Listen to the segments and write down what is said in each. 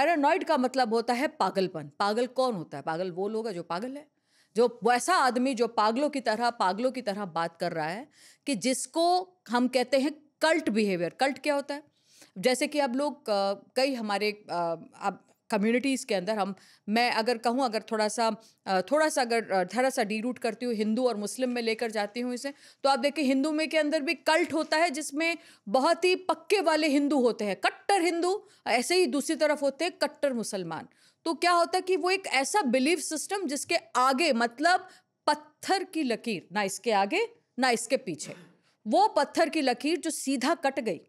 Paranoid का मतलब होता है पागलपन। पागल कौन होता है? पागल वो लोग है जो पागल है, जो वैसा आदमी जो पागलों की तरह बात कर रहा है, कि जिसको हम कहते हैं कल्ट बिहेवियर। कल्ट क्या होता है? जैसे कि अब लोग कई हमारे अब कम्युनिटीज़ के अंदर मैं अगर कहूँ, अगर थोड़ा सा डीरूट करती हूँ, हिंदू और मुस्लिम में लेकर जाती हूँ इसे, तो आप देखिए हिंदू में के अंदर भी कल्ट होता है, जिसमें बहुत ही पक्के वाले हिंदू होते हैं, कट्टर हिंदू। ऐसे ही दूसरी तरफ होते हैं कट्टर मुसलमान। तो क्या होता है कि वो एक ऐसा बिलीफ सिस्टम जिसके आगे, मतलब पत्थर की लकीर, ना इसके आगे ना इसके पीछे, वो पत्थर की लकीर जो सीधा कट गई।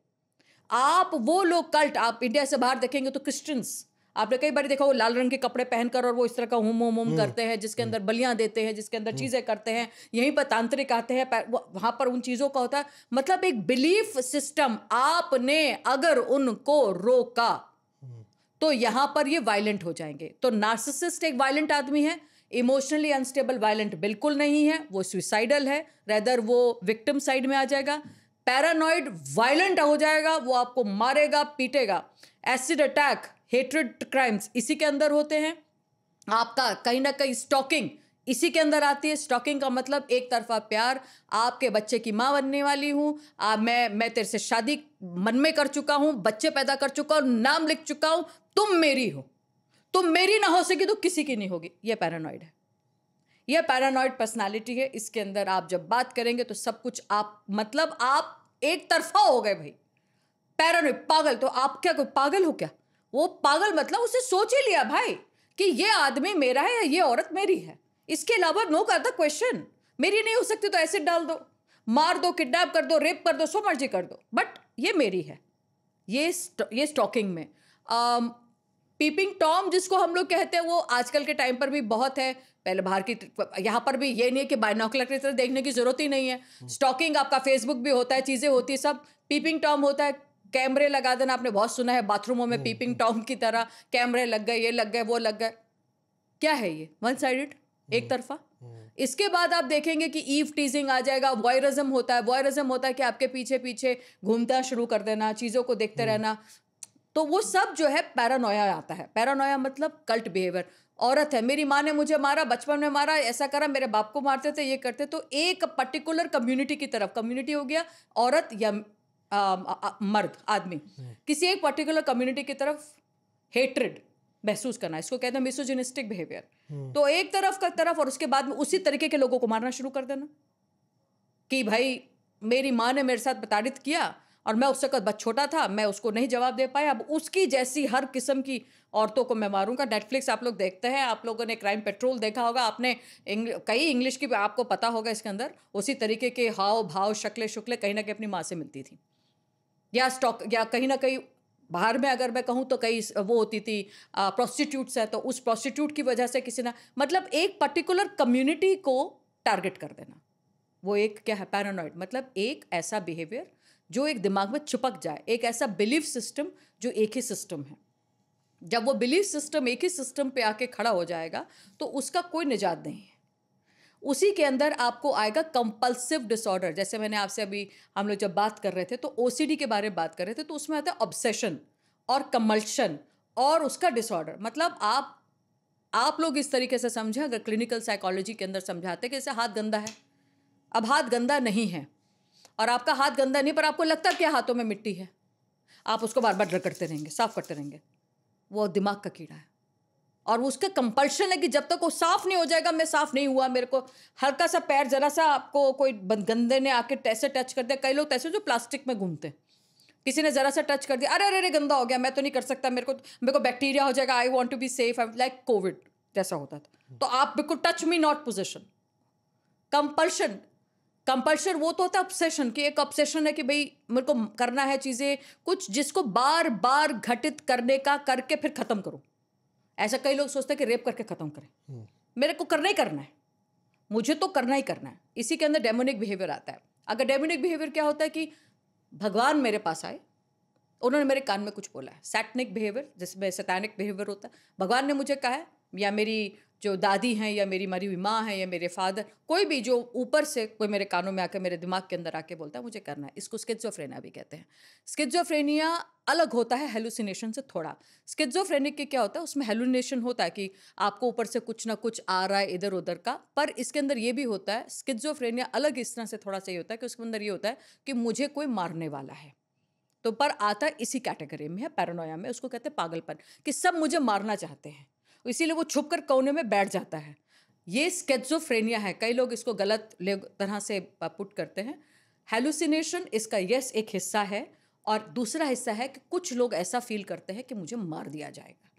आप वो लोग कल्ट, आप इंडिया से बाहर देखेंगे तो क्रिश्चियंस, आपने कई बार देखा, वो लाल रंग के कपड़े पहनकर और वो इस तरह का हुम हुम हुम करते हैं, जिसके अंदर बलियां देते हैं, जिसके अंदर चीजें करते हैं। यहीं पर तांत्रिक आते हैं, वहां पर उन चीजों का होता है, मतलब एक बिलीफ सिस्टम। आपने अगर उनको रोका तो यहां पर ये वायलेंट हो जाएंगे। तो नार्सिसिस्ट एक वायलेंट आदमी है, इमोशनली अनस्टेबल वायलेंट बिल्कुल नहीं है, वो सुसाइडल है, रेदर वो विक्टिम साइड में आ जाएगा। पैरानॉइड वायलेंट हो जाएगा, वो आपको मारेगा पीटेगा। एसिड अटैक, हेट्रेड क्राइम्स इसी के अंदर होते हैं। आपका कहीं ना कहीं स्टॉकिंग इसी के अंदर आती है। स्टॉकिंग का मतलब एक तरफा प्यार, आपके बच्चे की माँ बनने वाली हूँ, मैं तेरे से शादी मन में कर चुका हूँ, बच्चे पैदा कर चुका हूँ, नाम लिख चुका हूँ, तुम मेरी हो, तुम मेरी ना हो सकी तो किसी की नहीं होगी। यह पैरानॉइड है, यह पैरानॉइड पर्सनालिटी है। इसके अंदर आप जब बात करेंगे तो सब कुछ आप, मतलब आप एक तरफा हो गए भाई। पैरानॉइड पागल, तो आप क्या कोई पागल हो क्या? वो पागल मतलब उसने सोच ही लिया भाई कि ये आदमी मेरा है या ये औरत मेरी है, इसके अलावा नो कर द क्वेश्चन। मेरी नहीं हो सकती तो एसिड डाल दो, मार दो, किडनैप कर दो, रेप कर दो, सो मर्जी कर दो, बट ये मेरी है। ये स्टॉकिंग में पीपिंग टॉम जिसको हम लोग कहते हैं, वो आजकल के टाइम पर भी बहुत है। पहले बाहर की, यहाँ पर भी ये नहीं है कि बायनॉकुलर की तरह देखने की जरूरत ही नहीं है। स्टॉकिंग आपका फेसबुक भी होता है, चीजें होती है, सब पीपिंग टॉम होता है। कैमरे लगा देना, आपने बहुत सुना है बाथरूमों में पीपिंग टॉम की तरह कैमरे लग गए, ये लग गए, वो लग गए। क्या है ये? वन साइडेड, एक तरफा। इसके बाद आप देखेंगे कि ईव टीजिंग आ जाएगा। वॉयरिज्म होता है। वॉयरिज्म होता है कि आपके पीछे पीछे घूमना शुरू कर देना, चीजों को देखते रहना। तो वो सब जो है पैरानोया आता है। पैरानोया मतलब कल्ट बिहेवियर। औरत है, मेरी माँ ने मुझे मारा, बचपन में मारा, ऐसा करा, मेरे बाप को मारते थे, ये करते। तो एक पर्टिकुलर कम्युनिटी की तरफ, कम्युनिटी हो गया औरत या मर्द आदमी, किसी एक पर्टिकुलर कम्युनिटी की तरफ हेट्रेड महसूस करना, इसको कहते हैं मिसोजिनिस्टिक बिहेवियर। तो एक तरफ का तरफ, और उसके बाद में उसी तरीके के लोगों को मारना शुरू कर देना कि भाई मेरी माँ ने मेरे साथ प्रताड़ित किया और मैं उस वक्त छोटा था, मैं उसको नहीं जवाब दे पाया, अब उसकी जैसी हर किस्म की औरतों को मैं मारूंगा। नेटफ्लिक्स आप लोग देखते हैं, आप लोगों ने क्राइम पेट्रोल देखा होगा, आपने कई इंग्लिश की आपको पता होगा, इसके अंदर उसी तरीके के हाव भाव, शक्लें शुक्लें कहीं ना कहीं अपनी माँ से मिलती थी। या स्टॉक, या कहीं ना कहीं बाहर में अगर मैं कहूँ तो कई वो होती थी प्रोस्टिट्यूट्स है, तो उस प्रोस्टिट्यूट की वजह से किसी ना, मतलब एक पर्टिकुलर कम्युनिटी को टारगेट कर देना। वो एक क्या है? पैरानॉइड मतलब एक ऐसा बिहेवियर जो एक दिमाग में चिपक जाए, एक ऐसा बिलीफ सिस्टम जो एक ही सिस्टम है। जब वो बिलीफ सिस्टम एक ही सिस्टम पे आके खड़ा हो जाएगा तो उसका कोई निजात नहीं है। उसी के अंदर आपको आएगा कंपल्सिव डिसऑर्डर। जैसे मैंने आपसे अभी, हम लोग जब बात कर रहे थे तो ओसीडी के बारे में बात कर रहे थे, तो उसमें आता है ऑब्सेशन और कमल्शन और उसका डिसऑर्डर। मतलब आप लोग इस तरीके से समझें, अगर क्लिनिकल साइकोलॉजी के अंदर समझाते कि जैसे हाथ गंदा है, अब हाथ गंदा नहीं है और आपका हाथ गंदा नहीं, पर आपको लगता है कि हाथों में मिट्टी है, आप उसको बार बार करते रहेंगे, साफ करते रहेंगे। वो दिमाग का कीड़ा है और उसका कंपल्शन है कि जब तक वो साफ नहीं हो जाएगा, मैं साफ नहीं हुआ, मेरे को हल्का सा पैर, जरा सा आपको कोई गंदे ने आके ऐसे टच कर दिया। कई लोग ऐसे जो प्लास्टिक में घूमते हैं, किसी ने जरा सा टच कर दिया, अरे अरे अरे गंदा हो गया, मैं तो नहीं कर सकता, मेरे को बैक्टीरिया हो जाएगा, I want to be safe, like covid जैसा होता था। तो आप बिल्कुल touch me not position. Compulsion वो तो होता है ऑब्सेशन, कि एक ऑब्सेशन है कि भाई मेरे को करना है चीजें कुछ जिसको बार बार घटित करने का, करके फिर खत्म करो। ऐसा कई लोग सोचते हैं कि रेप करके खत्म करें, मेरे को करना ही करना है, मुझे तो करना ही करना है। इसी के अंदर डेमोनिक बिहेवियर आता है। अगर डेमोनिक बिहेवियर क्या होता है कि भगवान मेरे पास आए, उन्होंने मेरे कान में कुछ बोला है। सैटनिक बिहेवियर जिसमें सैतानिक बिहेवियर होता है, भगवान ने मुझे कहा है या मेरी जो दादी हैं या मेरी मरी हुई माँ है या मेरे फादर, कोई भी जो ऊपर से कोई मेरे कानों में आकर मेरे दिमाग के अंदर आके बोलता है मुझे करना है, इसको स्किज़ोफ्रेनिया भी कहते हैं। स्किज़ोफ्रेनिया अलग होता है हेलुसिनेशन से थोड़ा। स्किज़ोफ्रेनिक के क्या होता है, उसमें हेलुसिनेशन होता है कि आपको ऊपर से कुछ ना कुछ आ रहा है इधर उधर का, पर इसके अंदर ये भी होता है, स्किज़ोफ्रेनिया अलग इस तरह से थोड़ा सा ये होता है कि उसके अंदर ये होता है कि मुझे कोई मारने वाला है, तो पर आता है इसी कैटेगरी में है, पैरानोया में, उसको कहते हैं पागलपन, कि सब मुझे मारना चाहते हैं, इसीलिए वो छुप कर कोने में बैठ जाता है। ये स्किज़ोफ्रेनिया है, कई लोग इसको गलत तरह से पुट करते हैं। हेलुसिनेशन इसका यस एक हिस्सा है, और दूसरा हिस्सा है कि कुछ लोग ऐसा फील करते हैं कि मुझे मार दिया जाएगा।